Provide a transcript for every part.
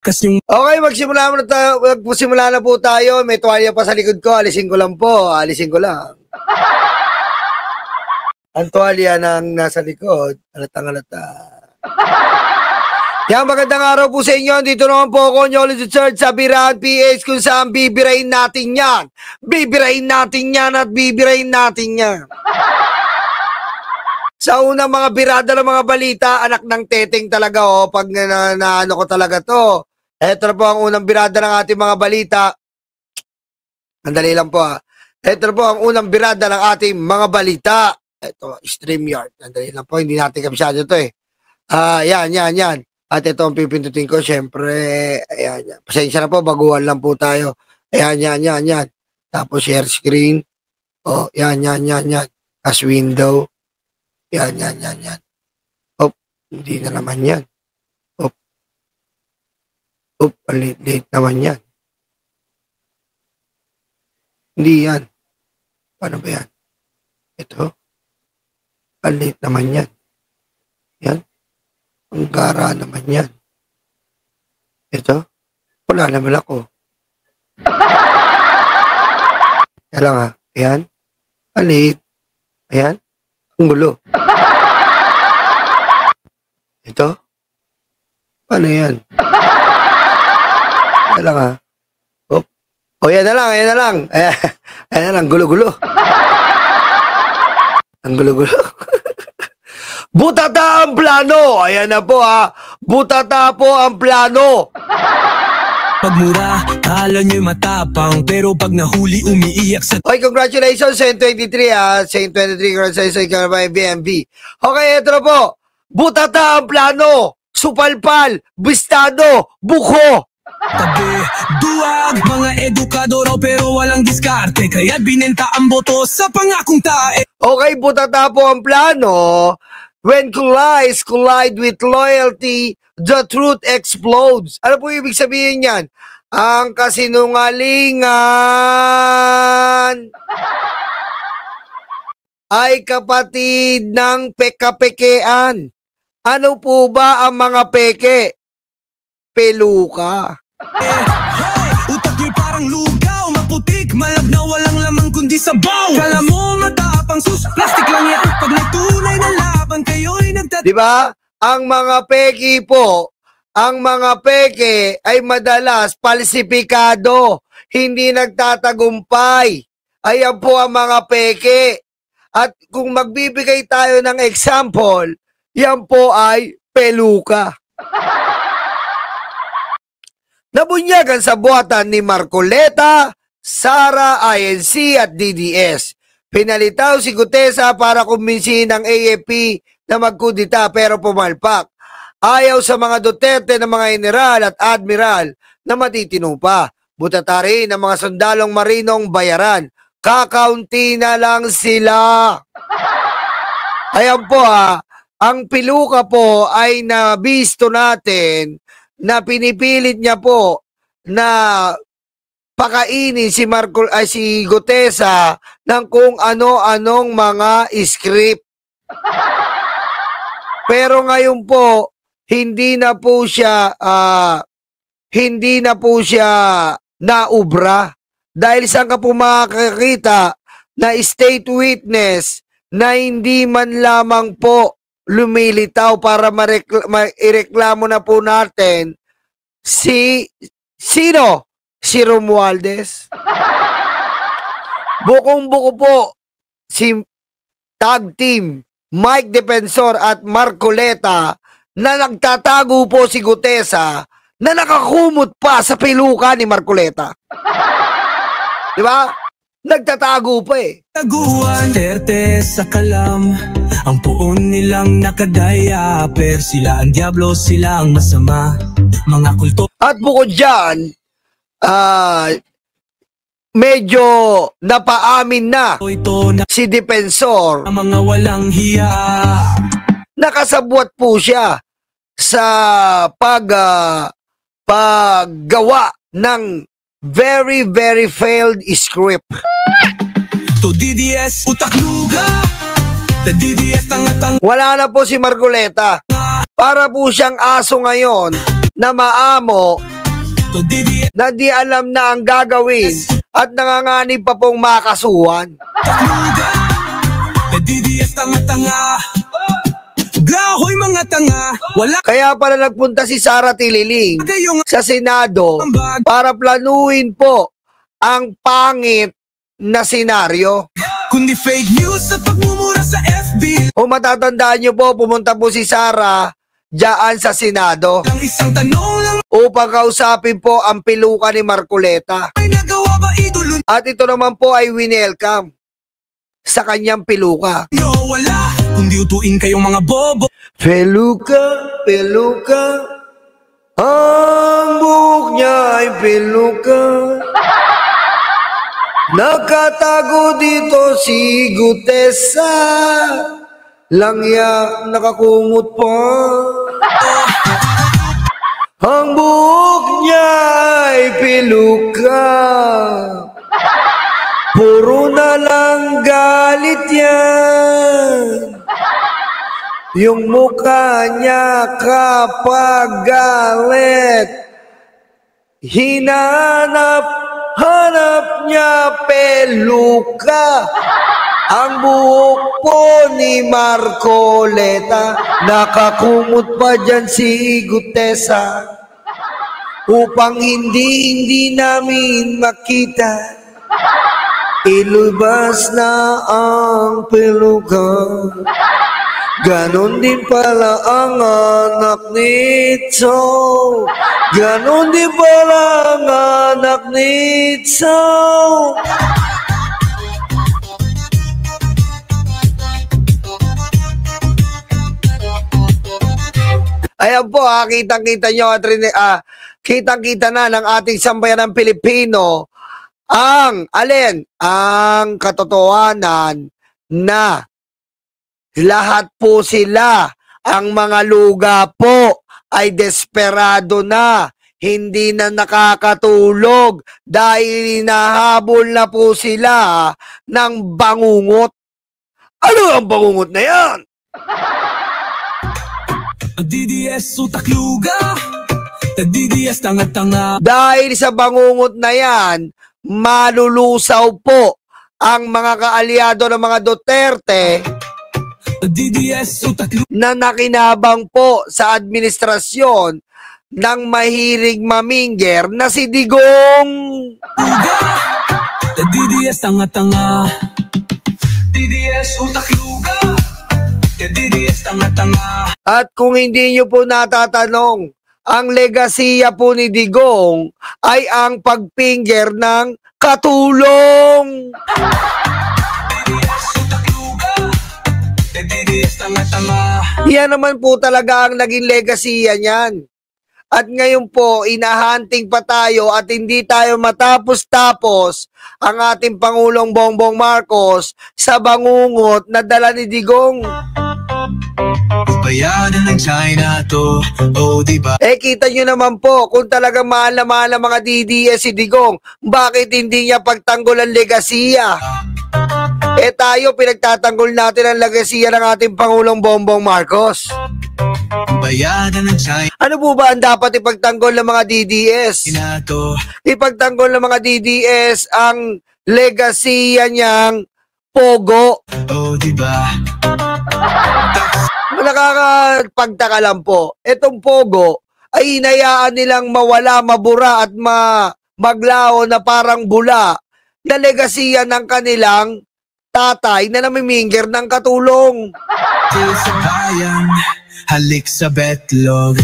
Okay, magsimula na po tayo. May tuwalya pa sa likod ko. Alisin ko lang po. Alisin ko lang. Ang tuwalya nang nasa likod. Halatang-halata. Yan, magandang araw po sa inyo. Dito naman po ako, Nyolo Church sa Birahan PH, kung saan bibirahin natin yan. Bibirahin natin yan at bibirahin natin yan. Sa unang mga birada ng mga balita, anak ng teteng talaga, oh. Pag ano ko talaga to. Ito na po ang unang birada ng ating mga balita. Andali lang po, ha. Ito na po ang unang birada ng ating mga balita. Ito, StreamYard. Andali lang po, hindi natin kabisado to, eh. Yan. At ito ang pipindutin ko, syempre, ayan, yan. Pasensya na po, baguhan lang po tayo. Ayan. Tapos share screen. Oh, yan. As window. Yan. Oh, hindi na naman yan. Late naman yan. Hindi yan. Paano ba yan? Ito. Late naman yan. Yan. Ang gara naman yan. Ito. Wala naman ako. Yan lang, ha. Ayan. Late. Ayan. Ang gulo. Ito. Paano yan? Yan lang, ha. Yan na lang. Ayan na lang, gulo-gulo. Ang gulo-gulo. Butata ang plano. Ayan na po, ha. Butata po ang plano. Pag mura, kala nyo'y matapang, pero pag nahuli, umiiyak sa... Okay, congratulations, Saint 23, ha. Saint 23, congratulations ka na BMB. Okay, ito na po. Butata ang plano. Supalpal, bistado, buko. Tabi, duwag, mga edukado raw pero walang diskarte, kaya binenta ang boto sa pangakong tae. Okay, butata po ang plano. When lies collide with loyalty, the truth explodes. Ano po ibig sabihin yan? Ang kasinungalingan ay kapatid ng peka-pekean. Ano po ba ang mga peke? Peluka. Utak nyo'y parang lugaw, maputik, malab na walang lamang kundi sabaw. Kala mo matapang sus, plastic lang yan. Pag nagtunay na laban, kayo'y diba? Ang mga peke po, ang mga peke ay madalas palsipikado, hindi nagtatagumpay. Ayan po ang mga peke. At kung magbibigay tayo ng example, yan po ay peluka. Nabunyagan sa buhatan ni Marcoleta, Sara, INC at DDS. Pinalitaw si Gutesa para kumbinsihin ng AFP na magkudita pero pumalpak. Ayaw sa mga Duterte ng mga general at admiral na matitino pa. Butata rin ng mga sundalong marinong bayaran. Kakaunti na lang sila. Ayan po, ha. Ang peluka po ay nabisto natin na pinipilit niya po na pakainin si Gutesa ng kung ano-anong mga script. Pero ngayon po hindi na po siya naubra dahil saan ka po makakita na state witness na hindi man lamang po lumilitaw para ireklamo na po natin sino? Si Romualdez. Bukong-buko po si tag team Mike Defensor at Marcoleta na nagtatago po si Gutesa na nakakumot pa sa peluka ni Marcoleta. Diba? Nagtatago pa eh. Taguan, terte sa kalam, ang puon nilang nakadaya, pero sila ang diablo, sila ang masama, mga kulto. At bukod dyan, medyo napaamin na si Defensor, mga walang hiya. Nakasabwat po siya sa paggawa ng very, very failed script. To DDS, utak luga. The DDS, tangatang. Wala na po si Marcoleta. Para po siyang aso ngayon na maamo To DDS na di alam na ang gagawin at nanganganib pa pong makasuhan. Takluga To DDS tanga-tanga Glahoy mga tanga Wala Kaya pala nagpunta si Sara Tililing kayong sa Senado ambag para planuhin po ang pangit na senaryo. Kundi fake news at pagmumura sa FB Kung matatandaan nyo po, pumunta po si Sara diyan sa Senado Ang isang tanong lang upang kausapin po ang piluka ni Marcoleta. ay nagawa ba idolo At ito naman po ay winelcome sa kanyang piluka. nyo? Wala Kundi utuin kayong mga bobo Peluka, peluka, ang buhok niya ay peluka. Nakatago dito si Gutesa, langya nakakumot pa. Ang buhok niya ay peluka, puro na lang galit yan. Yung mukha niya kapag galit, hanap niya peluka. Ang buhok po ni Marcoleta, nakakumot pa dyan si Gutesa, upang hindi namin makita, ilubas na ang peluka. Ganon din pala ang anak nito. Ganon din pala ang anak nito. Ayan po, kitang-kita nyo at kitang-kita na ng ating sambayanang Pilipino ang alin? Ang katotohanan na lahat po sila, ang mga luga po ay desperado na, hindi na nakakatulog dahil hinahabol na po sila ng bangungot. Ano ang bangungot na yan? DDS utakluga DDS tanga-tanga Dahil sa bangungot na yan, malulusaw po ang mga kaalyado ng mga Duterte DDS utakluga na nakinabang po sa administrasyon ng mahilig maminger na si Digong. DDS tanga-tanga DDS utakluga DDS tanga-tanga At kung hindi nyo po natatanong, ang legasiya po ni Digong ay ang pagpinger ng katulong. DDS utakluga DDS tanga-tanga Yan naman po talaga ang naging legasiya niyan. At ngayon po, inahunting pa tayo at hindi tayo matapos-tapos ang ating Pangulong Bongbong Marcos sa bangungot na dala ni Digong. Bayanan ng China to, oh diba? Kita nyo naman po, kung talagang mahal na mga DDS si Digong, bakit hindi niya pagtanggol ang legasiya? Tayo, pinagtatanggol natin ang legasiya ng ating Pangulong Bongbong Marcos. Bayanan ng China Ano po ba ang dapat ipagtanggol ng mga DDS? to, Ipagtanggol ng mga DDS ang legasiya niyang pogo. oh diba? Nakakapagtaka lang po, itong pogo ay hinayaan nilang mawala, mabura at maglaho na parang bula na legasiya ng kanilang tatay na namiminger ng katulong. Sa bayan, halik sa betlog.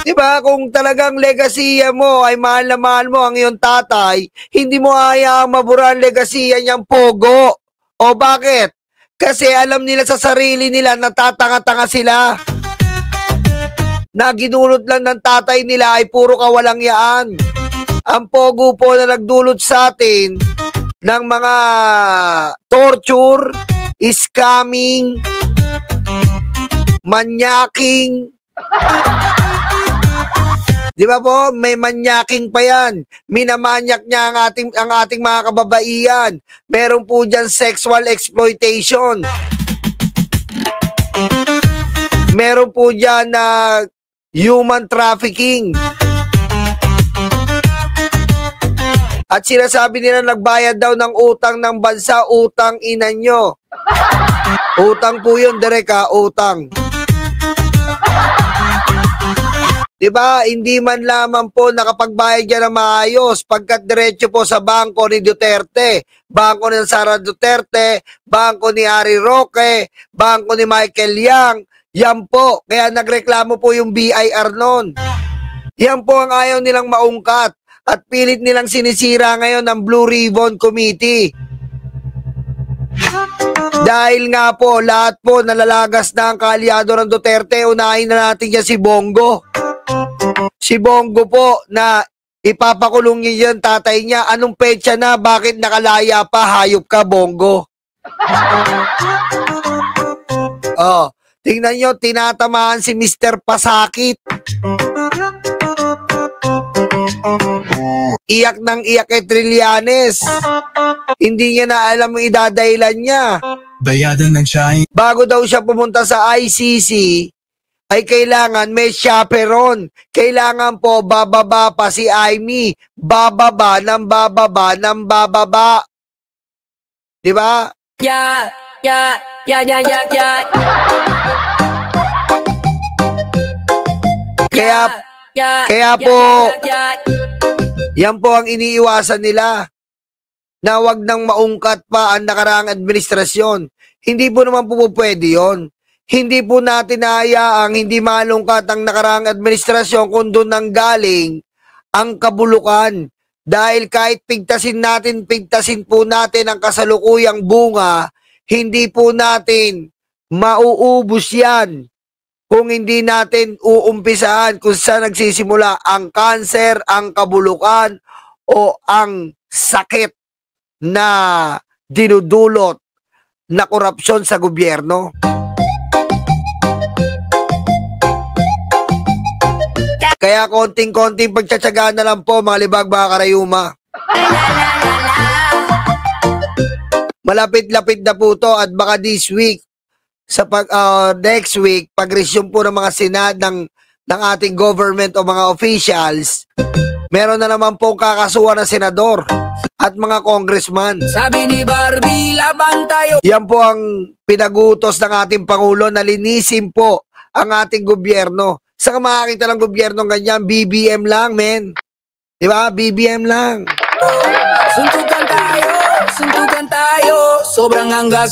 Diba? Kung talagang legasiya mo ay mahal na mahal mo ang iyong tatay, hindi mo hayaang mabura ang legasiya niyang pogo. O bakit? Kasi alam nila sa sarili nila na tatanga-tanga sila. Na ginulot lang ng tatay nila ay puro kawalangyaan. Ang pogo po na nagdulot sa atin ng mga torture, scamming, manyaking. Di ba po? May manyaking pa yan. Minamanyak niya ang ating mga kababaihan. Meron po dyan sexual exploitation. Meron po dyan na human trafficking. At sinasabi nila nagbayad daw ng utang ng bansa, utang ina nyo. Utang po yun, direk utang. Diba, hindi man lamang po nakapagbayad yan ng maayos pagkat diretso po sa bangko ni Duterte, bangko ni Sara Duterte, bangko ni Harry Roque, bangko ni Michael Yang, yan po. Kaya nagreklamo po yung BIR noon. Yan po ang ayaw nilang maungkat at pilit nilang sinisira ngayon ng Blue Ribbon Committee. Dahil nga po, lahat po nalalagas na ang kaalyado ng Duterte, unahin na natin yan si Bongo. Si Bongo po na ipapakulong niya yung tatay niya. Anong petsa na? Bakit nakalaya pa? Hayop ka, Bongo. Oh, tingnan nyo, tinatamaan si Mr. Pasakit. Iyak ng iyak kay Trillanes. Hindi niya na alam ang idadailan niya. Bayadan ng shine. Bago daw siya pumunta sa ICC, ay kailangan may chaperon. Kailangan po bababa pa si Amy. Bababa ng bababa ng bababa. Diba? Yeah. Kaya po, yan po ang iniiwasan nila. Na wag nang maungkat pa ang nakaraang administrasyon. Hindi po naman po pwede yun. Hindi po natin nahayaang hindi malungkat ang nakaraang administrasyon kung doon nang galing ang kabulukan. Dahil kahit pigtasin po natin ang kasalukuyang bunga, hindi po natin mauubos yan kung hindi natin uumpisahan kung saan nagsisimula ang kanser, ang kabulukan o ang sakit na dinudulot na korupsyon sa gobyerno. Kaya konting-konting pagtsatsagaan na lang po mga libag mga karayuma. Malapit-lapit na po to at baka this week, sa next week, pag-resume po ng mga senad ng ating government o mga officials, meron na naman po kakasuhan ng senador at mga congressman. Sabi ni Barbie, laban tayo. Yan po ang pinagutos ng ating Pangulo na linisin po ang ating gobyerno. Saka makakita ng gobyerno ganyan, BBM lang, men. Diba? BBM lang. Suntukan tayo, sobrang anggas.